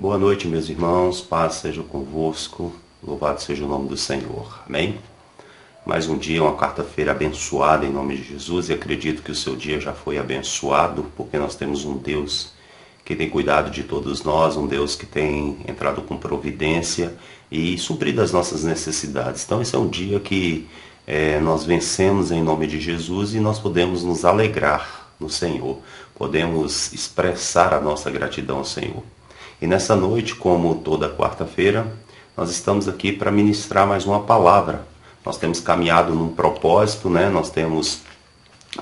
Boa noite, meus irmãos, paz seja convosco, louvado seja o nome do Senhor, amém? Mais um dia, uma quarta-feira abençoada em nome de Jesus, e acredito que o seu dia já foi abençoado, porque nós temos um Deus que tem cuidado de todos nós, um Deus que tem entrado com providência e suprido as nossas necessidades. Então esse é um dia que nós vencemos em nome de Jesus e nós podemos nos alegrar no Senhor, podemos expressar a nossa gratidão ao Senhor. E nessa noite, como toda quarta-feira, nós estamos aqui para ministrar mais uma palavra. Nós temos caminhado num propósito, né? Nós temos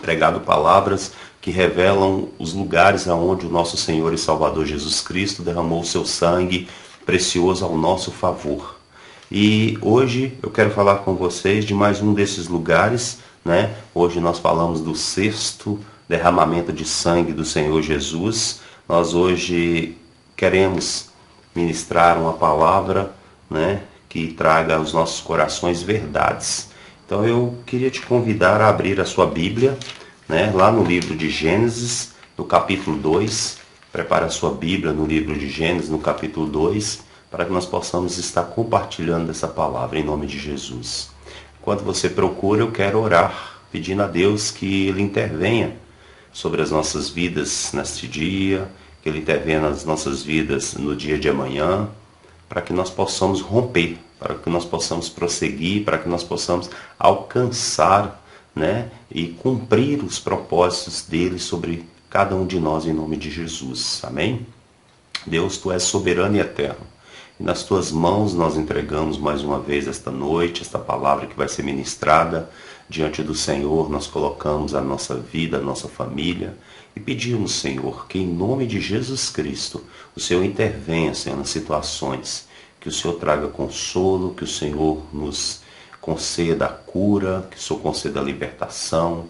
pregado palavras que revelam os lugares aonde o nosso Senhor e Salvador Jesus Cristo derramou o seu sangue precioso ao nosso favor. E hoje eu quero falar com vocês de mais um desses lugares, né? Hoje nós falamos do 6º derramamento de sangue do Senhor Jesus. Nós hoje queremos ministrar uma palavra, né, que traga aos nossos corações verdades. Então eu queria te convidar a abrir a sua Bíblia, né, lá no livro de Gênesis, no capítulo 2. Prepara a sua Bíblia no livro de Gênesis, no capítulo 2, para que nós possamos estar compartilhando essa palavra em nome de Jesus. Enquanto você procura, eu quero orar, pedindo a Deus que Ele intervenha sobre as nossas vidas neste dia, que Ele intervenha nas nossas vidas no dia de amanhã, para que nós possamos romper, para que nós possamos prosseguir, para que nós possamos alcançar, né, e cumprir os propósitos dele sobre cada um de nós em nome de Jesus. Amém? Deus, Tu és soberano e eterno. E nas Tuas mãos nós entregamos mais uma vez esta noite, esta palavra que vai ser ministrada diante do Senhor. Nós colocamos a nossa vida, a nossa família e pedimos, Senhor, que em nome de Jesus Cristo o Senhor intervenha, Senhor, nas situações, que o Senhor traga consolo, que o Senhor nos conceda a cura, que o Senhor conceda a libertação,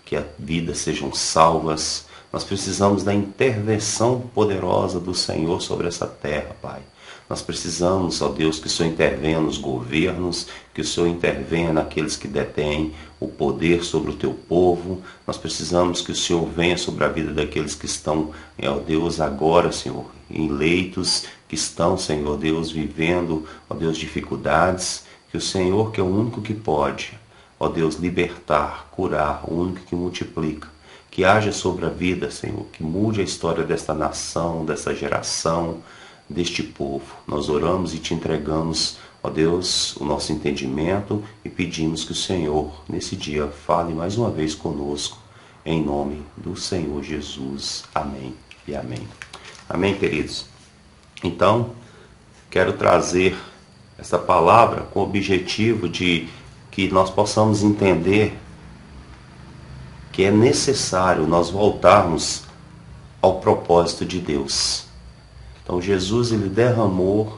que as vidas sejam salvas. Nós precisamos da intervenção poderosa do Senhor sobre essa terra, Pai. Nós precisamos, ó Deus, que o Senhor intervenha nos governos, que o Senhor intervenha naqueles que detêm o poder sobre o Teu povo. Nós precisamos que o Senhor venha sobre a vida daqueles que estão, ó Deus, agora, Senhor, em leitos, que estão, Senhor Deus, vivendo, ó Deus, dificuldades. Que o Senhor, que é o único que pode, ó Deus, libertar, curar, o único que multiplica, que haja sobre a vida, Senhor, que mude a história desta nação, dessa geração, deste povo. Nós oramos e Te entregamos, ó Deus, o nosso entendimento e pedimos que o Senhor, nesse dia, fale mais uma vez conosco, em nome do Senhor Jesus. Amém e amém. Amém, queridos? Então, quero trazer essa palavra com o objetivo de que nós possamos entender que é necessário nós voltarmos ao propósito de Deus. Então Jesus, Ele derramou,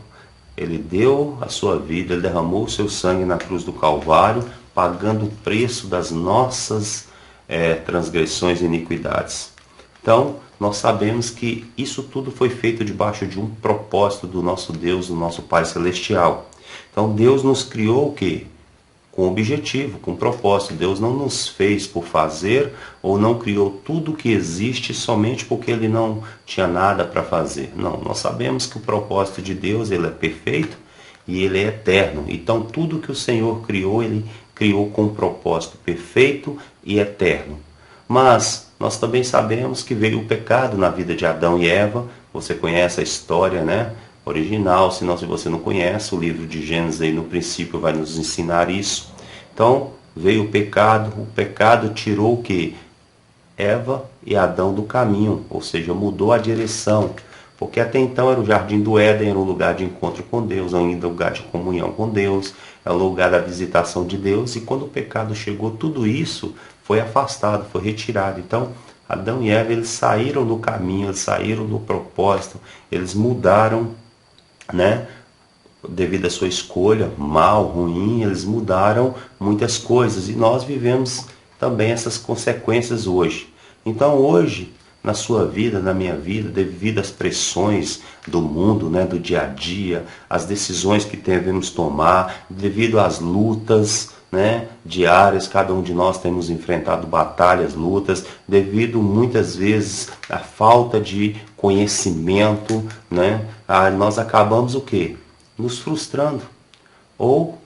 Ele deu a sua vida, Ele derramou o seu sangue na cruz do Calvário, pagando o preço das nossas transgressões e iniquidades. Então, nós sabemos que isso tudo foi feito debaixo de um propósito do nosso Deus, do nosso Pai Celestial. Então Deus nos criou o quê? Com objetivo, com propósito. Deus não nos fez por fazer ou não criou tudo que existe somente porque Ele não tinha nada para fazer. Não, nós sabemos que o propósito de Deus, Ele é perfeito e Ele é eterno. Então tudo que o Senhor criou, Ele criou com um propósito perfeito e eterno. Mas nós também sabemos que veio o pecado na vida de Adão e Eva. Você conhece a história, né? Original, se você não conhece, o livro de Gênesis aí no princípio vai nos ensinar isso. Então, veio o pecado tirou o que? Eva e Adão do caminho, ou seja, mudou a direção. Porque até então era o jardim do Éden, era um lugar de encontro com Deus, ainda um lugar de comunhão com Deus, era um lugar da visitação de Deus, e quando o pecado chegou, tudo isso foi afastado, foi retirado. Então, Adão e Eva, eles saíram do caminho, eles saíram do propósito, eles mudaram, né? Devido à sua escolha, mal, ruim, eles mudaram muitas coisas e nós vivemos também essas consequências hoje. Então hoje, na sua vida, na minha vida, devido às pressões do mundo, né, do dia a dia, as decisões que devemos tomar, devido às lutas, né, diárias. Cada um de nós temos enfrentado batalhas, lutas, devido muitas vezes à falta de conhecimento, né? Nós acabamos o quê? Nos frustrando ou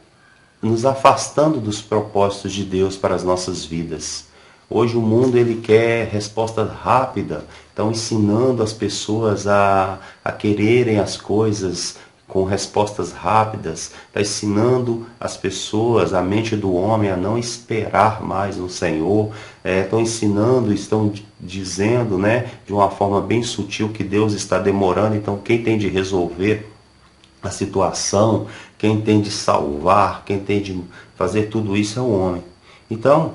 nos afastando dos propósitos de Deus para as nossas vidas. Hoje o mundo ele quer resposta rápida, estão ensinando as pessoas a quererem as coisas com respostas rápidas, está ensinando as pessoas, a mente do homem, a não esperar mais no Senhor, estão ensinando, estão dizendo, né, de uma forma bem sutil que Deus está demorando. Então quem tem de resolver a situação, quem tem de salvar, quem tem de fazer tudo isso é o homem. Então,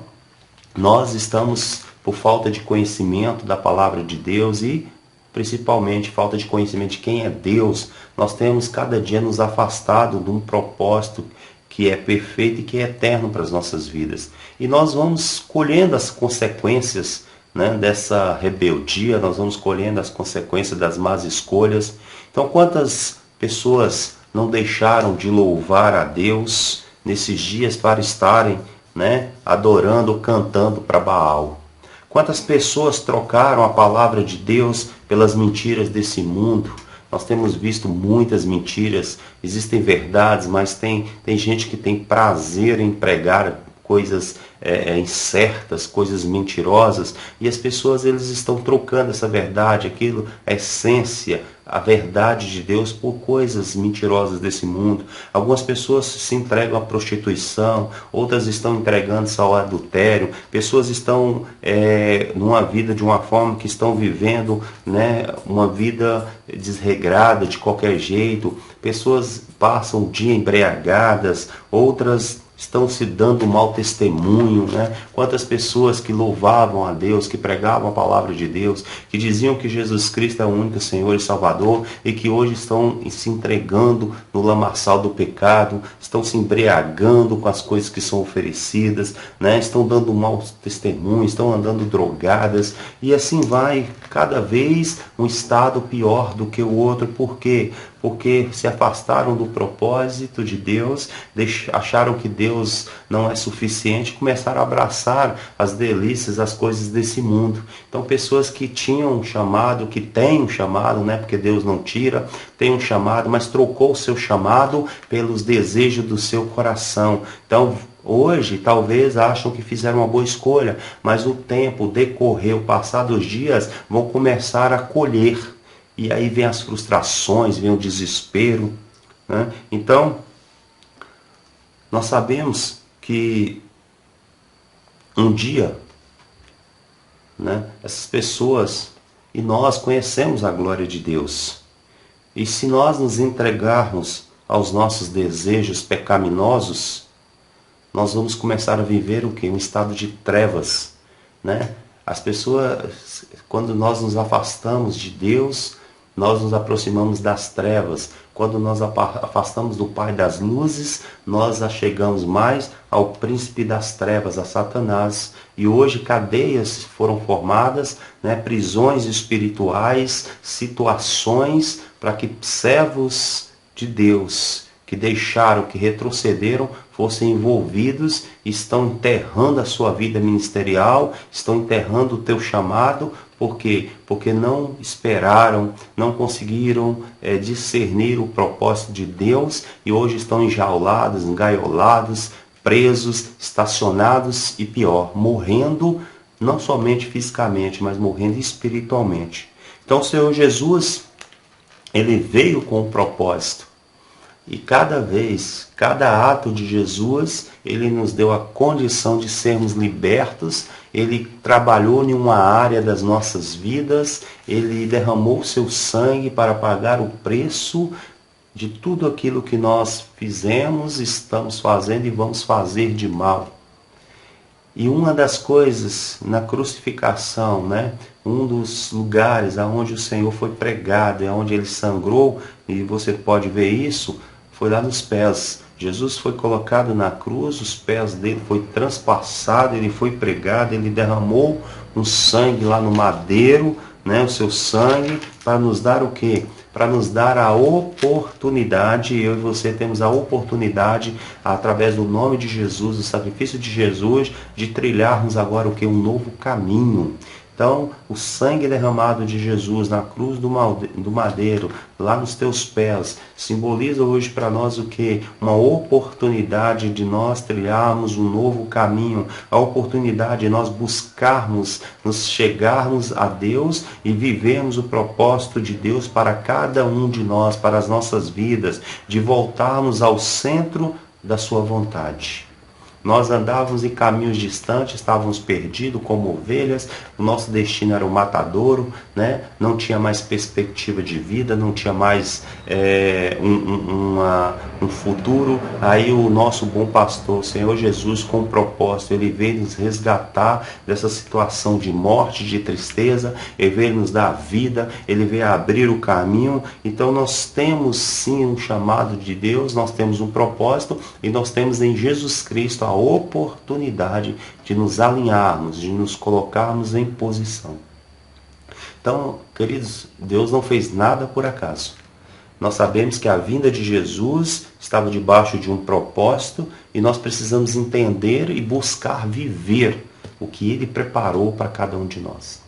nós estamos, por falta de conhecimento da palavra de Deus e principalmente falta de conhecimento de quem é Deus, nós temos cada dia nos afastado de um propósito que é perfeito e que é eterno para as nossas vidas. E nós vamos colhendo as consequências, né, dessa rebeldia, nós vamos colhendo as consequências das más escolhas. Então, quantas pessoas não deixaram de louvar a Deus nesses dias para estarem, né, adorando, cantando para Baal? Quantas pessoas trocaram a palavra de Deus pelas mentiras desse mundo? Nós temos visto muitas mentiras, existem verdades, mas tem gente que tem prazer em pregar coisas incertas, coisas mentirosas, e as pessoas eles estão trocando essa verdade, aquilo, a essência, a verdade de Deus por coisas mentirosas desse mundo. Algumas pessoas se entregam à prostituição, outras estão entregando-se ao adultério, pessoas estão numa vida de uma forma que estão vivendo, né, uma vida desregrada de qualquer jeito, pessoas passam o dia embriagadas, outras estão se dando mau testemunho, né? Quantas pessoas que louvavam a Deus, que pregavam a palavra de Deus, que diziam que Jesus Cristo é o único Senhor e Salvador, e que hoje estão se entregando no lamaçal do pecado, estão se embriagando com as coisas que são oferecidas, né? Estão dando mau testemunho, estão andando drogadas, e assim vai, cada vez um estado pior do que o outro. Por quê? Porque se afastaram do propósito de Deus, acharam que Deus não é suficiente, começaram a abraçar as delícias, as coisas desse mundo. Então pessoas que tinham um chamado, que têm um chamado, né, porque Deus não tira, tem um chamado, mas trocou o seu chamado pelos desejos do seu coração. Então hoje talvez acham que fizeram uma boa escolha, mas o tempo decorreu, passados dias, vão começar a colher. E aí vem as frustrações, vem o desespero, né? Então, nós sabemos que um dia, né, essas pessoas, e nós conhecemos a glória de Deus. E se nós nos entregarmos aos nossos desejos pecaminosos, nós vamos começar a viver o quê? Um estado de trevas, né? As pessoas, quando nós nos afastamos de Deus, nós nos aproximamos das trevas. Quando nós afastamos do Pai das luzes, nós chegamos mais ao príncipe das trevas, a Satanás. E hoje cadeias foram formadas, né, prisões espirituais, situações para que servos de Deus que deixaram, que retrocederam, fossem envolvidos, estão enterrando a sua vida ministerial, estão enterrando o teu chamado. Por quê? Porque não esperaram, não conseguiram discernir o propósito de Deus e hoje estão enjaulados, engaiolados, presos, estacionados e pior, morrendo não somente fisicamente, mas morrendo espiritualmente. Então o Senhor Jesus, ele veio com um propósito. E cada vez, cada ato de Jesus, ele nos deu a condição de sermos libertos. Ele trabalhou em uma área das nossas vidas, ele derramou o seu sangue para pagar o preço de tudo aquilo que nós fizemos, estamos fazendo e vamos fazer de mal. E uma das coisas na crucificação, né, um dos lugares onde o Senhor foi pregado, onde ele sangrou, e você pode ver isso, foi lá nos pés. Jesus foi colocado na cruz, os pés dele foi transpassado, ele foi pregado, ele derramou um sangue lá no madeiro, né, o seu sangue, para nos dar o quê? para nos dar a oportunidade, eu e você temos a oportunidade, através do nome de Jesus, do sacrifício de Jesus, de trilharmos agora o que? Um novo caminho. Então, o sangue derramado de Jesus na cruz do madeiro, lá nos teus pés, simboliza hoje para nós o que? Uma oportunidade de nós trilharmos um novo caminho, a oportunidade de nós buscarmos, nos chegarmos a Deus e vivermos o propósito de Deus para cada um de nós, para as nossas vidas, de voltarmos ao centro da sua vontade. Nós andávamos em caminhos distantes, estávamos perdidos como ovelhas, o nosso destino era o matadouro, né? Não tinha mais perspectiva de vida, não tinha mais um futuro. Aí o nosso bom pastor, o Senhor Jesus, com um propósito, Ele veio nos resgatar dessa situação de morte, de tristeza, Ele veio nos dar vida, Ele veio abrir o caminho. Então nós temos sim um chamado de Deus, nós temos um propósito e nós temos em Jesus Cristo a oportunidade de nos alinharmos, de nos colocarmos em posição. Então, queridos, Deus não fez nada por acaso. Nós sabemos que a vinda de Jesus estava debaixo de um propósito e nós precisamos entender e buscar viver o que Ele preparou para cada um de nós.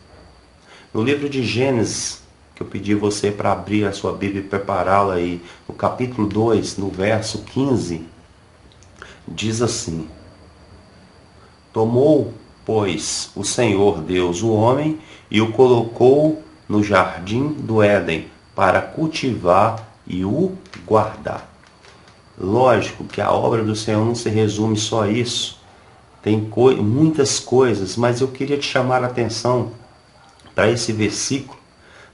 No livro de Gênesis, que eu pedi você para abrir a sua Bíblia e prepará-la aí, no capítulo 2, no verso 15, diz assim: Tomou, pois, o Senhor Deus o homem e o colocou no jardim do Éden para cultivar e o guardar. Lógico que a obra do Senhor não se resume só a isso. Tem muitas coisas, mas eu queria te chamar a atenção para esse versículo,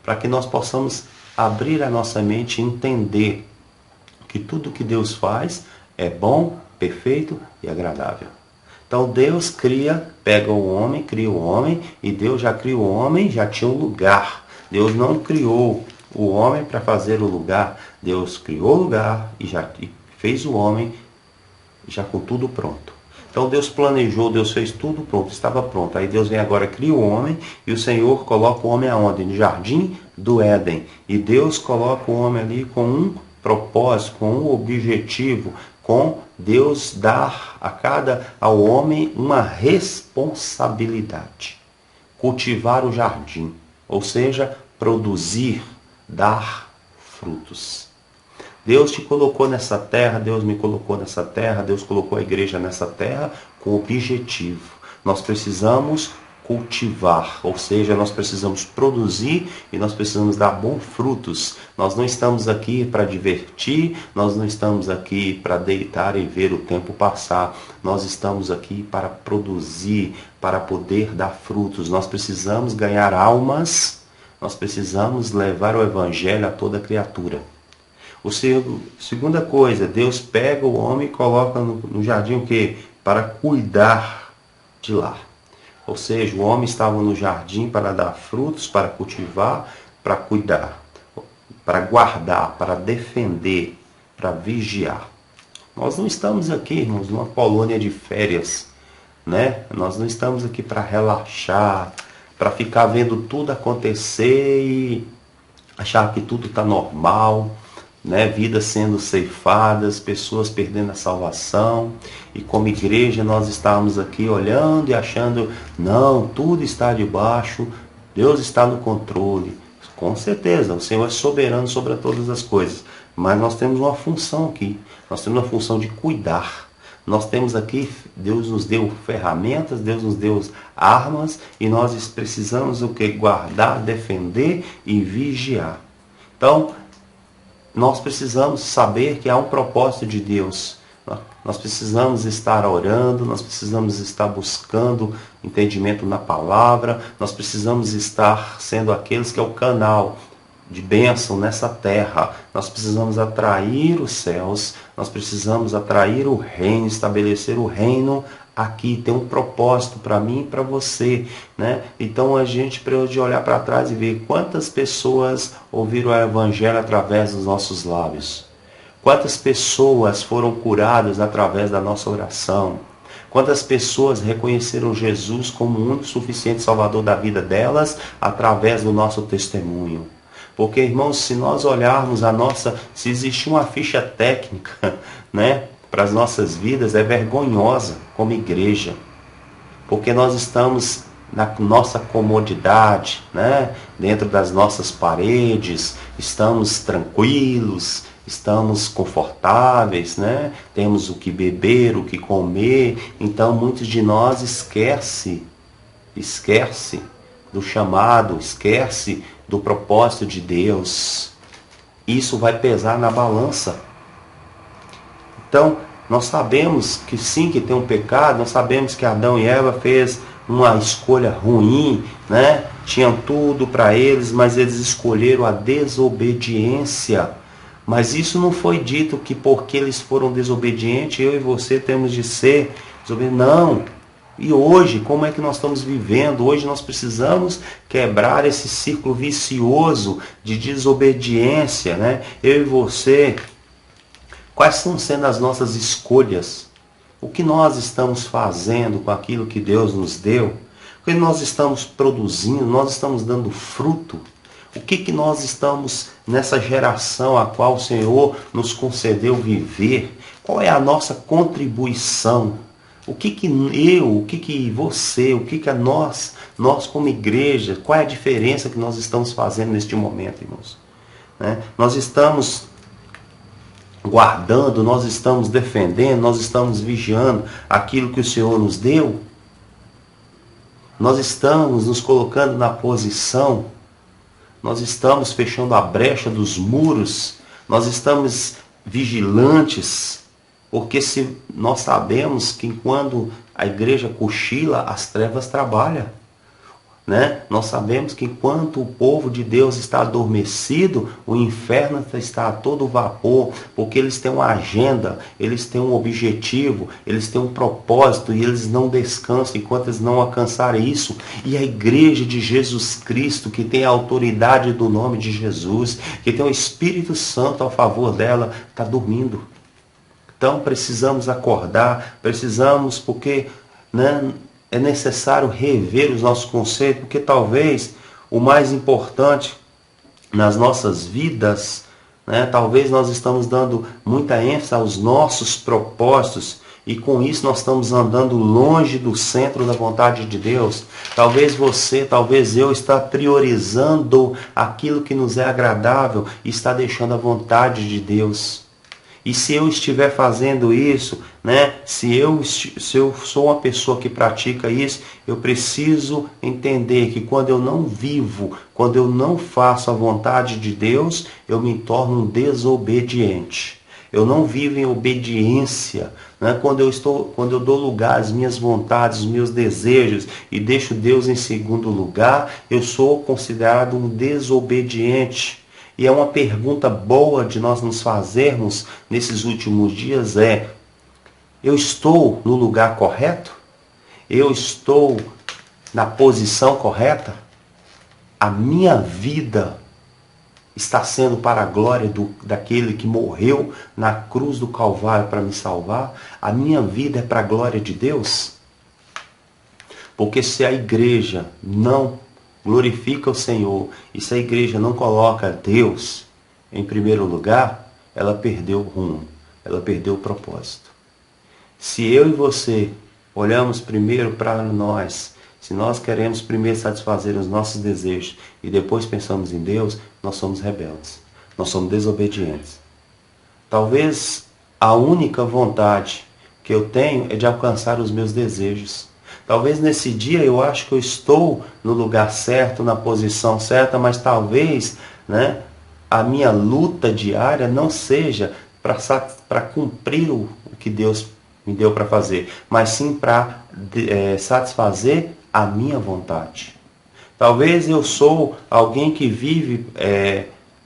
para que nós possamos abrir a nossa mente e entender que tudo que Deus faz é bom, perfeito e agradável. Então Deus pega o homem, cria o homem, e Deus já cria o homem, já tinha um lugar. Deus não criou o homem para fazer o lugar. Deus criou o lugar e fez o homem já com tudo pronto. Então Deus planejou, Deus fez tudo pronto, estava pronto. Aí Deus vem agora, cria o homem, e o Senhor coloca o homem aonde? No jardim do Éden. E Deus coloca o homem ali com um propósito, com um objetivo, com Deus dar ao homem uma responsabilidade. Cultivar o jardim, ou seja, produzir, dar frutos. Deus te colocou nessa terra, Deus me colocou nessa terra, Deus colocou a igreja nessa terra com objetivo. Nós precisamos cultivar, ou seja, nós precisamos produzir e nós precisamos dar bons frutos. Nós não estamos aqui para divertir, nós não estamos aqui para deitar e ver o tempo passar. Nós estamos aqui para produzir, para poder dar frutos. Nós precisamos ganhar almas, nós precisamos levar o evangelho a toda criatura. Segunda coisa, Deus pega o homem e coloca no jardim o quê? Para cuidar de lá. Ou seja, o homem estava no jardim para dar frutos, para cultivar, para cuidar, para guardar, para defender, para vigiar. Nós não estamos aqui, irmãos, numa colônia de férias, né? Nós não estamos aqui para relaxar, para ficar vendo tudo acontecer e achar que tudo está normal, né? Vidas sendo ceifadas, pessoas perdendo a salvação, e como igreja nós estamos aqui olhando e achando, não, tudo está debaixo, Deus está no controle. Com certeza, o Senhor é soberano sobre todas as coisas, mas nós temos uma função aqui, nós temos uma função de cuidar. Nós temos aqui, Deus nos deu ferramentas, Deus nos deu armas, e nós precisamos o que? Guardar, defender e vigiar. Então, nós precisamos saber que há um propósito de Deus. Nós precisamos estar orando, nós precisamos estar buscando entendimento na palavra, nós precisamos estar sendo aqueles que é o canal de bênção nessa terra. Nós precisamos atrair os céus, nós precisamos atrair o reino, estabelecer o reino aqui. Tem um propósito para mim e para você, né? Então a gente precisa olhar para trás e ver quantas pessoas ouviram o evangelho através dos nossos lábios. Quantas pessoas foram curadas através da nossa oração. Quantas pessoas reconheceram Jesus como o único suficiente Salvador da vida delas através do nosso testemunho. Porque, irmãos, se nós olharmos se existe uma ficha técnica, né, para as nossas vidas, é vergonhosa como igreja. Porque nós estamos na nossa comodidade, né, dentro das nossas paredes, estamos tranquilos, estamos confortáveis, né, temos o que beber, o que comer. Então muitos de nós esquece do chamado, esquece do propósito de Deus. Isso vai pesar na balança. Então, nós sabemos que sim, que tem um pecado, nós sabemos que Adão e Eva fez uma escolha ruim, né? Tinham tudo para eles, mas eles escolheram a desobediência. Mas isso não foi dito que porque eles foram desobedientes, eu e você temos de ser desobedientes. Não. E hoje, como é que nós estamos vivendo? Hoje nós precisamos quebrar esse círculo vicioso de desobediência, né? Eu e você, quais estão sendo as nossas escolhas? O que nós estamos fazendo com aquilo que Deus nos deu? O que nós estamos produzindo? Nós estamos dando fruto? O que nós estamos nessa geração a qual o Senhor nos concedeu viver? Qual é a nossa contribuição? O que você, nós como igreja, qual é a diferença que nós estamos fazendo neste momento, irmãos? Né? Nós estamos guardando, nós estamos defendendo, nós estamos vigiando aquilo que o Senhor nos deu? Nós estamos nos colocando na posição, nós estamos fechando a brecha dos muros, nós estamos vigilantes, porque se nós sabemos que quando a igreja cochila, as trevas trabalham. Né? Nós sabemos que enquanto o povo de Deus está adormecido, o inferno está a todo vapor, porque eles têm uma agenda, eles têm um objetivo, eles têm um propósito e eles não descansam enquanto eles não alcançarem isso. E a igreja de Jesus Cristo, que tem a autoridade do nome de Jesus, que tem o Espírito Santo a favor dela, está dormindo. Então precisamos acordar, porque, né, é necessário rever os nossos conceitos, porque talvez o mais importante nas nossas vidas, né, talvez nós estamos dando muita ênfase aos nossos propósitos e com isso nós estamos andando longe do centro da vontade de Deus. Talvez você, talvez eu está priorizando aquilo que nos é agradável e está deixando a vontade de Deus. E se eu estiver fazendo isso, né, se eu sou uma pessoa que pratica isso, eu preciso entender que quando eu não vivo, quando eu não faço a vontade de Deus, eu me torno um desobediente. Eu não vivo em obediência. Né? Quando eu dou lugar às minhas vontades, aos meus desejos e deixo Deus em segundo lugar, eu sou considerado um desobediente. E é uma pergunta boa de nós nos fazermos nesses últimos dias eu estou no lugar correto? Eu estou na posição correta? A minha vida está sendo para a glória daquele que morreu na cruz do Calvário para me salvar? A minha vida é para a glória de Deus? Porque se a igreja não glorifica o Senhor, e se a igreja não coloca Deus em primeiro lugar, ela perdeu o rumo, ela perdeu o propósito. Se eu e você olhamos primeiro para nós, se nós queremos primeiro satisfazer os nossos desejos e depois pensamos em Deus, nós somos rebeldes, nós somos desobedientes. Talvez a única vontade que eu tenho é de alcançar os meus desejos. Talvez nesse dia eu acho que eu estou no lugar certo, na posição certa, mas talvez, né, a minha luta diária não seja para cumprir o que Deus me deu para fazer, mas sim para satisfazer a minha vontade. Talvez eu sou alguém que vive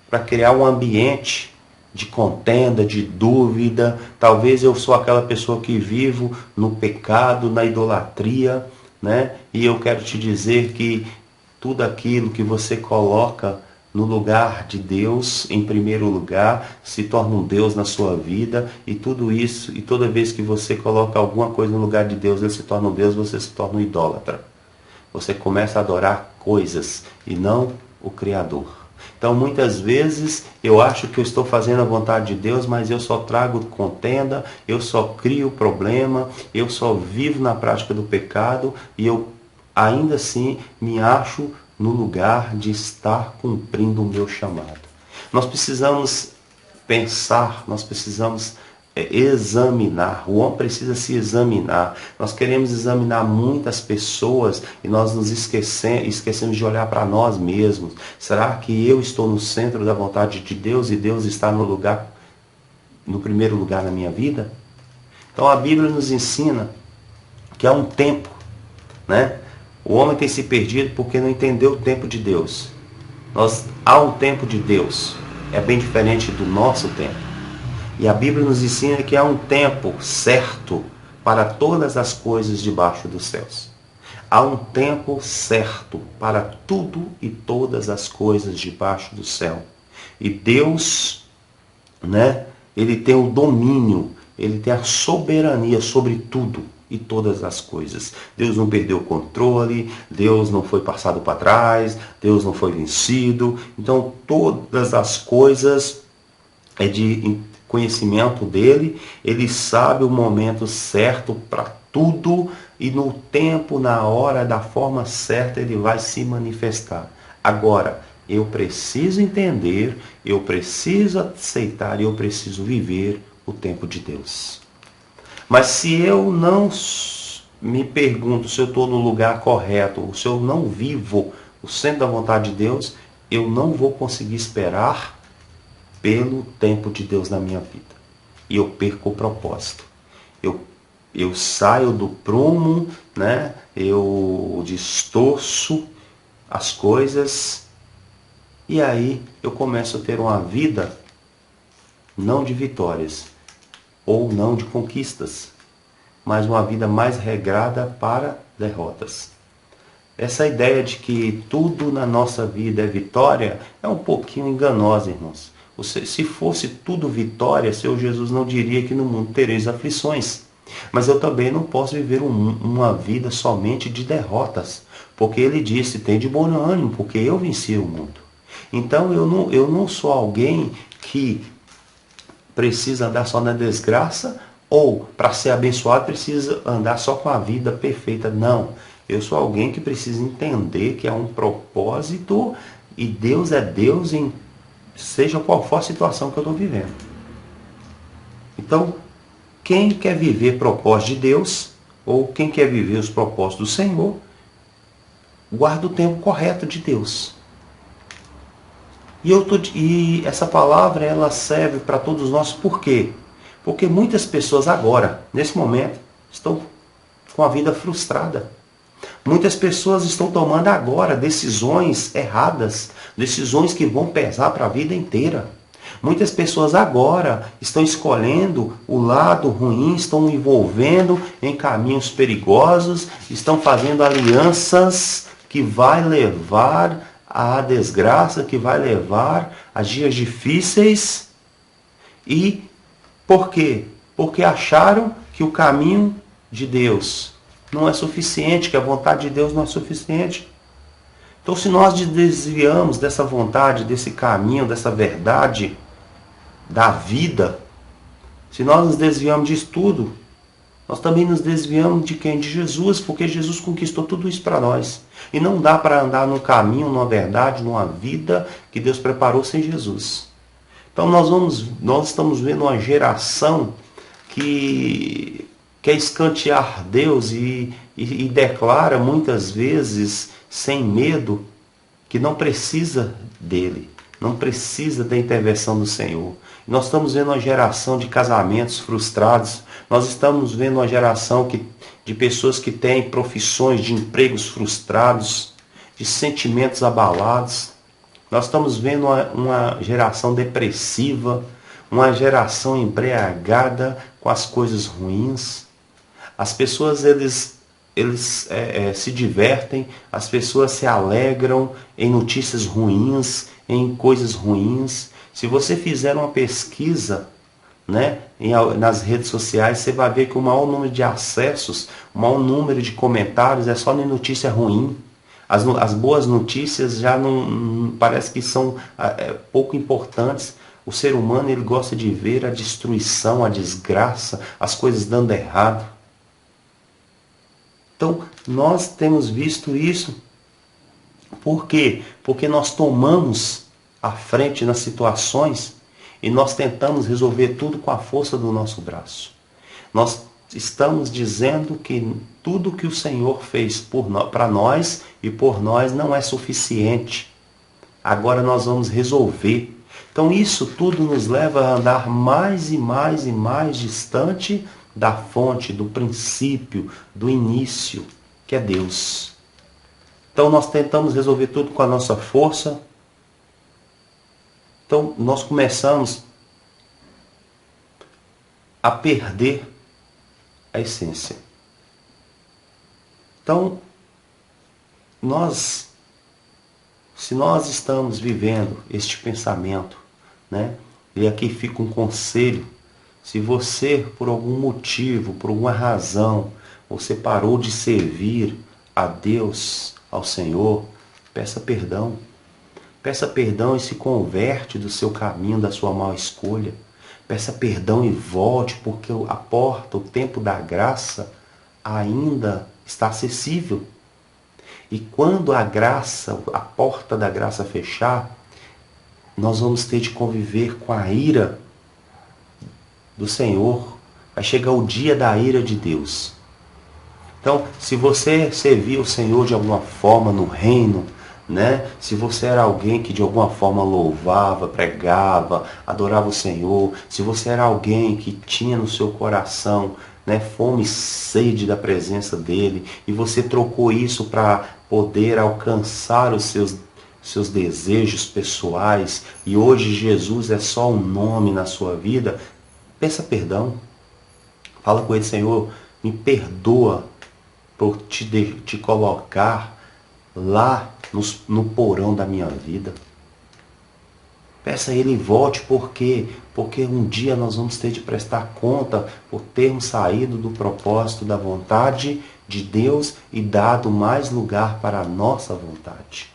para criar um ambiente de contenda, de dúvida. Talvez eu sou aquela pessoa que vivo no pecado, na idolatria, né? E eu quero te dizer que tudo aquilo que você coloca no lugar de Deus, em primeiro lugar, se torna um Deus na sua vida, e tudo isso, e toda vez que você coloca alguma coisa no lugar de Deus, ele se torna um Deus, você se torna um idólatra. Você começa a adorar coisas e não o Criador. Então, muitas vezes, eu acho que eu estou fazendo a vontade de Deus, mas eu só trago contenda, eu só crio problema, eu só vivo na prática do pecado e eu, ainda assim, me acho no lugar de estar cumprindo o meu chamado. Nós precisamos pensar, nós precisamos examinar. O homem precisa se examinar. Nós queremos examinar muitas pessoas e nós nos esquecemos de olhar para nós mesmos. Será que eu estou no centro da vontade de Deus e Deus está no primeiro lugar na minha vida? Então a Bíblia nos ensina que há um tempo, né? O homem tem se perdido porque não entendeu o tempo de Deus. Há um tempo de Deus. É bem diferente do nosso tempo. E a Bíblia nos ensina que há um tempo certo para todas as coisas debaixo dos céus. Há um tempo certo para tudo e todas as coisas debaixo do céu. E Deus, né, ele tem o domínio, ele tem a soberania sobre tudo e todas as coisas. Deus não perdeu o controle, Deus não foi passado para trás, Deus não foi vencido. Então todas as coisas é de conhecimento dele, ele sabe o momento certo para tudo e no tempo, na hora, da forma certa ele vai se manifestar. Agora, eu preciso entender, eu preciso aceitar e eu preciso viver o tempo de Deus. Mas se eu não me pergunto se eu estou no lugar correto, ou se eu não vivo o centro da vontade de Deus, eu não vou conseguir esperar pelo tempo de Deus na minha vida. E eu perco o propósito. Eu saio do prumo, né? Eu distorço as coisas e aí eu começo a ter uma vida não de vitórias ou não de conquistas, mas uma vida mais regrada para derrotas. Essa ideia de que tudo na nossa vida é vitória é um pouquinho enganosa, irmãos. Se fosse tudo vitória, Senhor Jesus não diria que no mundo tereis aflições. Mas eu também não posso viver uma vida somente de derrotas. Porque ele disse, tem de bom ânimo, porque eu venci o mundo. Então eu não sou alguém que precisa andar só na desgraça ou para ser abençoado precisa andar só com a vida perfeita. Não, eu sou alguém que precisa entender que é um propósito e Deus é Deus em seja qual for a situação que eu estou vivendo. Então, quem quer viver propósito de Deus, ou quem quer viver os propósitos do Senhor, guarda o tempo correto de Deus. E essa palavra ela serve para todos nós, por quê? Porque muitas pessoas agora, nesse momento, estão com a vida frustrada. Muitas pessoas estão tomando agora decisões erradas, decisões que vão pesar para a vida inteira. Muitas pessoas agora estão escolhendo o lado ruim, estão envolvendo em caminhos perigosos, estão fazendo alianças que vai levar à desgraça, que vai levar a dias difíceis. E por quê? Porque acharam que o caminho de Deus não é suficiente, que a vontade de Deus não é suficiente. Então, se nós desviamos dessa vontade, desse caminho, dessa verdade, da vida, se nós nos desviamos disso tudo, nós também nos desviamos de quem? De Jesus, porque Jesus conquistou tudo isso para nós. E não dá para andar num caminho, numa verdade, numa vida que Deus preparou sem Jesus. Então, nós estamos vendo uma geração que quer escantear Deus e declara muitas vezes, sem medo, que não precisa dele, não precisa da intervenção do Senhor. Nós estamos vendo uma geração de casamentos frustrados, nós estamos vendo uma geração de pessoas que têm profissões, de empregos frustrados, de sentimentos abalados. Nós estamos vendo uma geração depressiva, uma geração embriagada com as coisas ruins. As pessoas, eles se divertem, as pessoas se alegram em notícias ruins, em coisas ruins. Se você fizer uma pesquisa, né, nas redes sociais, você vai ver que o maior número de acessos, o maior número de comentários é só em notícia ruim. As boas notícias já não parece que são pouco importantes. O ser humano, ele gosta de ver a destruição, a desgraça, as coisas dando errado. Então, nós temos visto isso. Por quê? Porque nós tomamos a frente nas situações e nós tentamos resolver tudo com a força do nosso braço. Nós estamos dizendo que tudo que o Senhor fez para nós e por nós não é suficiente. Agora nós vamos resolver. Então isso tudo nos leva a andar mais e mais e mais distante da fonte, do princípio, do início, que é Deus. Então nós tentamos resolver tudo com a nossa força. Então nós começamos a perder a essência. Então, se nós estamos vivendo este pensamento, né? E aqui fica um conselho: se você, por algum motivo, por alguma razão, você parou de servir a Deus, ao Senhor, peça perdão. Peça perdão e se converte do seu caminho, da sua má escolha. Peça perdão e volte, porque a porta, o tempo da graça ainda está acessível. E quando a graça, a porta da graça fechar, nós vamos ter de conviver com a ira do Senhor. Vai chegar o dia da ira de Deus. Então, se você serviu o Senhor de alguma forma no reino, né? Se você era alguém que de alguma forma louvava, pregava, adorava o Senhor, se você era alguém que tinha no seu coração, né, fome e sede da presença dele, e você trocou isso para poder alcançar os seus desejos pessoais, e hoje Jesus é só um nome na sua vida, peça perdão. Fala com ele: Senhor, me perdoa por te colocar lá no porão da minha vida. Peça a ele e volte, por quê? Porque um dia nós vamos ter de prestar conta por termos saído do propósito da vontade de Deus e dado mais lugar para a nossa vontade.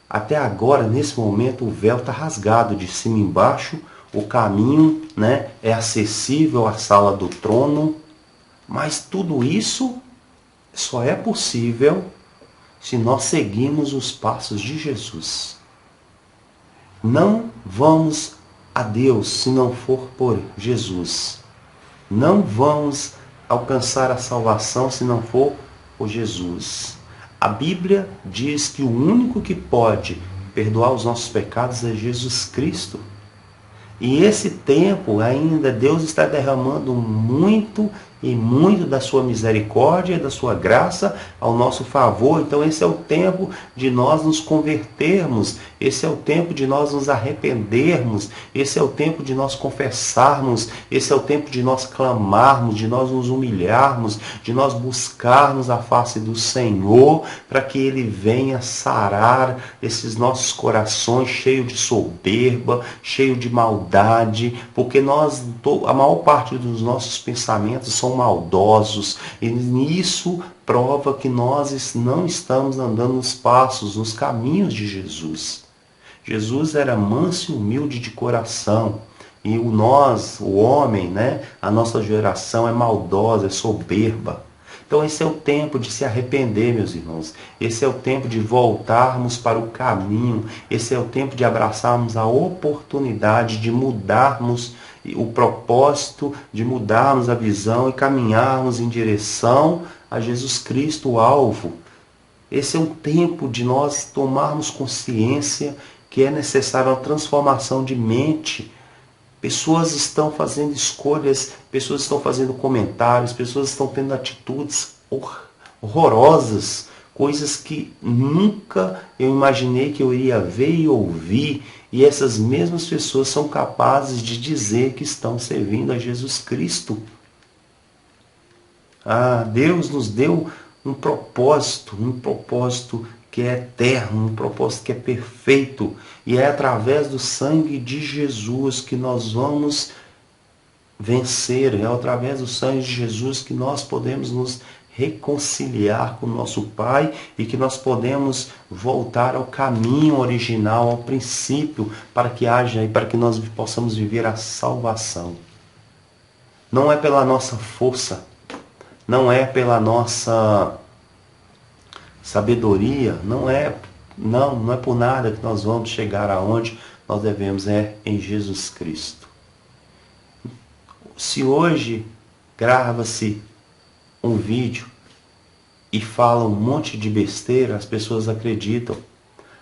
Até agora, nesse momento, o véu está rasgado de cima e embaixo, o caminho, né, é acessível à sala do trono, mas tudo isso só é possível se nós seguirmos os passos de Jesus. Não vamos a Deus se não for por Jesus. Não vamos alcançar a salvação se não for por Jesus. A Bíblia diz que o único que pode perdoar os nossos pecados é Jesus Cristo. E esse tempo ainda Deus está derramando muito e muito da sua misericórdia, da sua graça ao nosso favor. Então esse é o tempo de nós nos convertermos, esse é o tempo de nós nos arrependermos, esse é o tempo de nós confessarmos, esse é o tempo de nós clamarmos, de nós nos humilharmos, de nós buscarmos a face do Senhor, para que Ele venha sarar esses nossos corações cheios de soberba, cheios de maldade, porque a maior parte dos nossos pensamentos são maldosos, e nisso prova que nós não estamos andando nos passos, nos caminhos de Jesus. Jesus era manso e humilde de coração, e o homem, né, a nossa geração é maldosa, é soberba. Então esse é o tempo de se arrepender, meus irmãos. Esse é o tempo de voltarmos para o caminho. Esse é o tempo de abraçarmos a oportunidade de mudarmos o propósito, de mudarmos a visão e caminharmos em direção a Jesus Cristo, o alvo. Esse é um tempo de nós tomarmos consciência que é necessária uma transformação de mente. Pessoas estão fazendo escolhas, pessoas estão fazendo comentários, pessoas estão tendo atitudes horrorosas, coisas que nunca eu imaginei que eu iria ver e ouvir, e essas mesmas pessoas são capazes de dizer que estão servindo a Jesus Cristo. Deus nos deu um propósito que é eterno, um propósito que é perfeito, e é através do sangue de Jesus que nós vamos vencer, é através do sangue de Jesus que nós podemos nos reconciliar com o nosso Pai e que nós podemos voltar ao caminho original, ao princípio, para que haja e para que nós possamos viver a salvação. Não é pela nossa força, não é pela nossa sabedoria, não é por nada que nós vamos chegar aonde nós devemos, é em Jesus Cristo. Se hoje grava-se um vídeo e fala um monte de besteira, as pessoas acreditam.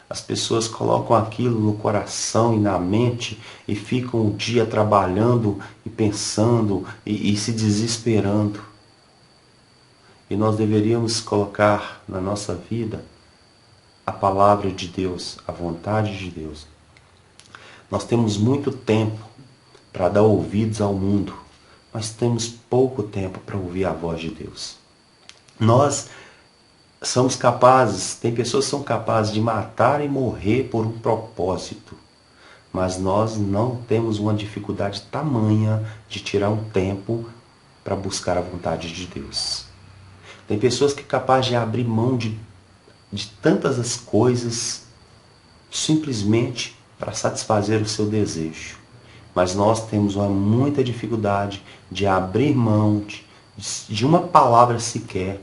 As pessoas colocam aquilo no coração e na mente e ficam o dia trabalhando e pensando e se desesperando. E nós deveríamos colocar na nossa vida a palavra de Deus, a vontade de Deus. Nós temos muito tempo para dar ouvidos ao mundo, mas temos pouco tempo para ouvir a voz de Deus. Nós somos capazes, tem pessoas que são capazes de matar e morrer por um propósito, mas nós não temos uma dificuldade tamanha de tirar um tempo para buscar a vontade de Deus. Tem pessoas que são capazes de abrir mão de tantas as coisas simplesmente para satisfazer o seu desejo. Mas nós temos muita dificuldade de abrir mão de uma palavra sequer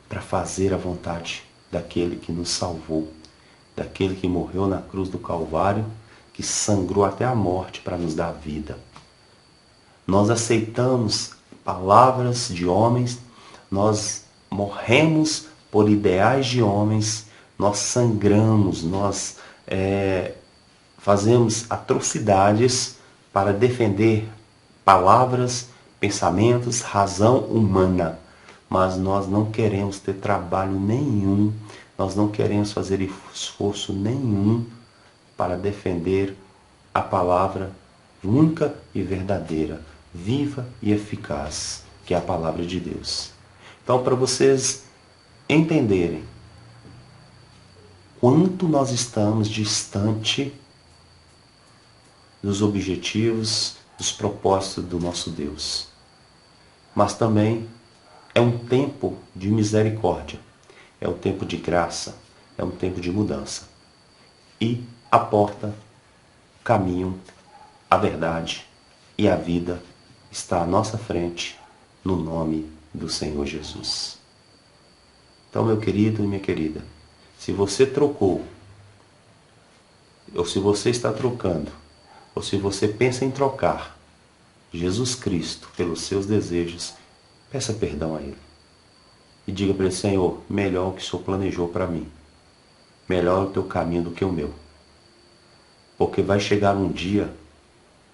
para fazer a vontade daquele que nos salvou, daquele que morreu na cruz do Calvário, que sangrou até a morte para nos dar vida. Nós aceitamos palavras de homens, nós morremos por ideais de homens, nós sangramos, nós fazemos atrocidades para defender palavras, pensamentos, razão humana. Mas nós não queremos ter trabalho nenhum, nós não queremos fazer esforço nenhum para defender a palavra única e verdadeira, viva e eficaz, que é a palavra de Deus. Então, para vocês entenderem quanto nós estamos distante dos objetivos, dos propósitos do nosso Deus. Mas também é um tempo de misericórdia, é um tempo de graça, é um tempo de mudança. E a porta, o caminho, a verdade e a vida está à nossa frente, no nome do Senhor Jesus. Então, meu querido e minha querida, se você trocou, ou se você está trocando, ou se você pensa em trocar Jesus Cristo pelos seus desejos, peça perdão a Ele. E diga para Ele: Senhor, melhor o que o Senhor planejou para mim. Melhor o teu caminho do que o meu. Porque vai chegar um dia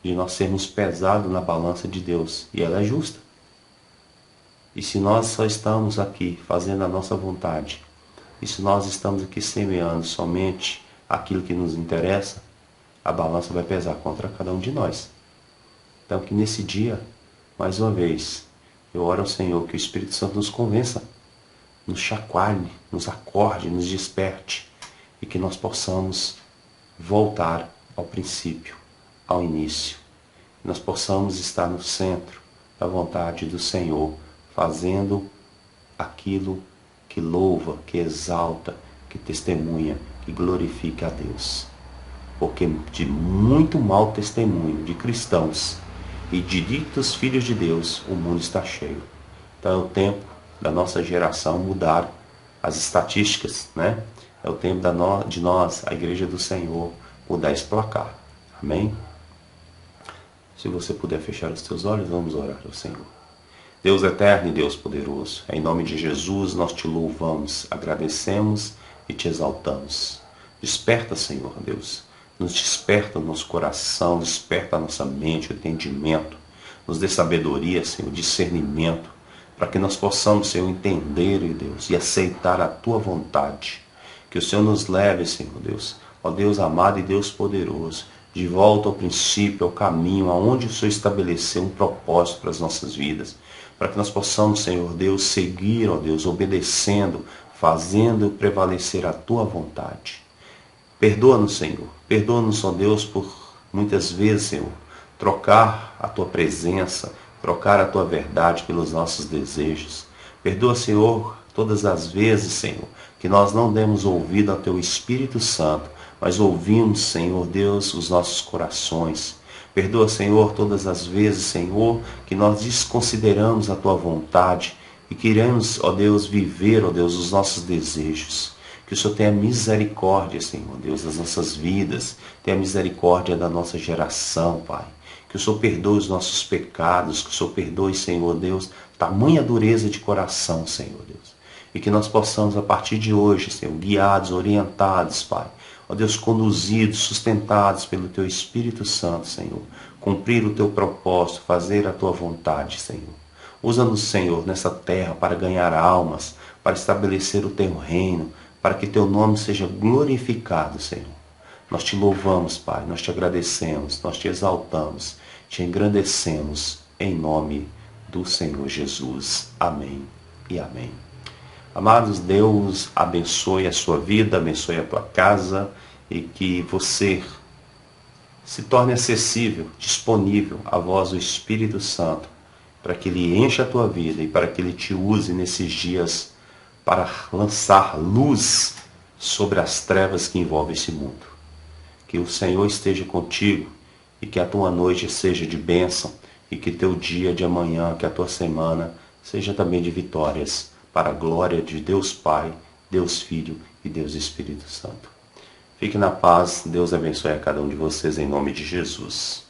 de nós sermos pesados na balança de Deus. E ela é justa. E se nós só estamos aqui fazendo a nossa vontade, e se nós estamos aqui semeando somente aquilo que nos interessa, a balança vai pesar contra cada um de nós. Então que nesse dia, mais uma vez, eu oro ao Senhor que o Espírito Santo nos convença, nos chacoalhe, nos acorde, nos desperte, e que nós possamos voltar ao princípio, ao início. Que nós possamos estar no centro da vontade do Senhor, fazendo aquilo que louva, que exalta, que testemunha, que glorifica a Deus. Porque de muito mau testemunho de cristãos e de ditos filhos de Deus, o mundo está cheio. Então é o tempo da nossa geração mudar as estatísticas, né? É o tempo de nós, a Igreja do Senhor, mudar esse placar. Amém? Se você puder fechar os teus olhos, vamos orar ao Senhor. Deus eterno e Deus poderoso, em nome de Jesus nós te louvamos, agradecemos e te exaltamos. Desperta, Senhor Deus, nos desperta o nosso coração, desperta a nossa mente, o entendimento, nos dê sabedoria, Senhor, discernimento, para que nós possamos, Senhor, entender, Deus, e aceitar a Tua vontade. Que o Senhor nos leve, Senhor Deus, ó Deus amado e Deus poderoso, de volta ao princípio, ao caminho, aonde o Senhor estabeleceu um propósito para as nossas vidas, para que nós possamos, Senhor Deus, seguir, ó Deus, obedecendo, fazendo prevalecer a Tua vontade. Perdoa-nos, Senhor. Perdoa-nos, ó Deus, por muitas vezes, Senhor, trocar a Tua presença, trocar a Tua verdade pelos nossos desejos. Perdoa, Senhor, todas as vezes, Senhor, que nós não demos ouvido ao Teu Espírito Santo, mas ouvimos, Senhor Deus, os nossos corações. Perdoa, Senhor, todas as vezes, Senhor, que nós desconsideramos a Tua vontade e queremos, ó Deus, viver, ó Deus, os nossos desejos. Que o Senhor tenha misericórdia, Senhor Deus, das nossas vidas, tenha misericórdia da nossa geração, Pai. Que o Senhor perdoe os nossos pecados, que o Senhor perdoe, Senhor Deus, tamanha dureza de coração, Senhor Deus. E que nós possamos, a partir de hoje, Senhor, guiados, orientados, Pai, ó Deus, conduzidos, sustentados pelo Teu Espírito Santo, Senhor, cumprir o Teu propósito, fazer a Tua vontade, Senhor. Usa-nos, Senhor, nessa terra para ganhar almas, para estabelecer o Teu reino, para que Teu nome seja glorificado, Senhor. Nós Te louvamos, Pai, nós Te agradecemos, nós Te exaltamos, Te engrandecemos, em nome do Senhor Jesus. Amém e amém. Amados, Deus abençoe a sua vida, abençoe a tua casa e que você se torne acessível, disponível à voz do Espírito Santo, para que Ele encha a tua vida e para que Ele te use nesses dias para lançar luz sobre as trevas que envolvem esse mundo. Que o Senhor esteja contigo e que a tua noite seja de bênção e que teu dia de amanhã, que a tua semana seja também de vitórias, para a glória de Deus Pai, Deus Filho e Deus Espírito Santo. Fique na paz, Deus abençoe a cada um de vocês em nome de Jesus.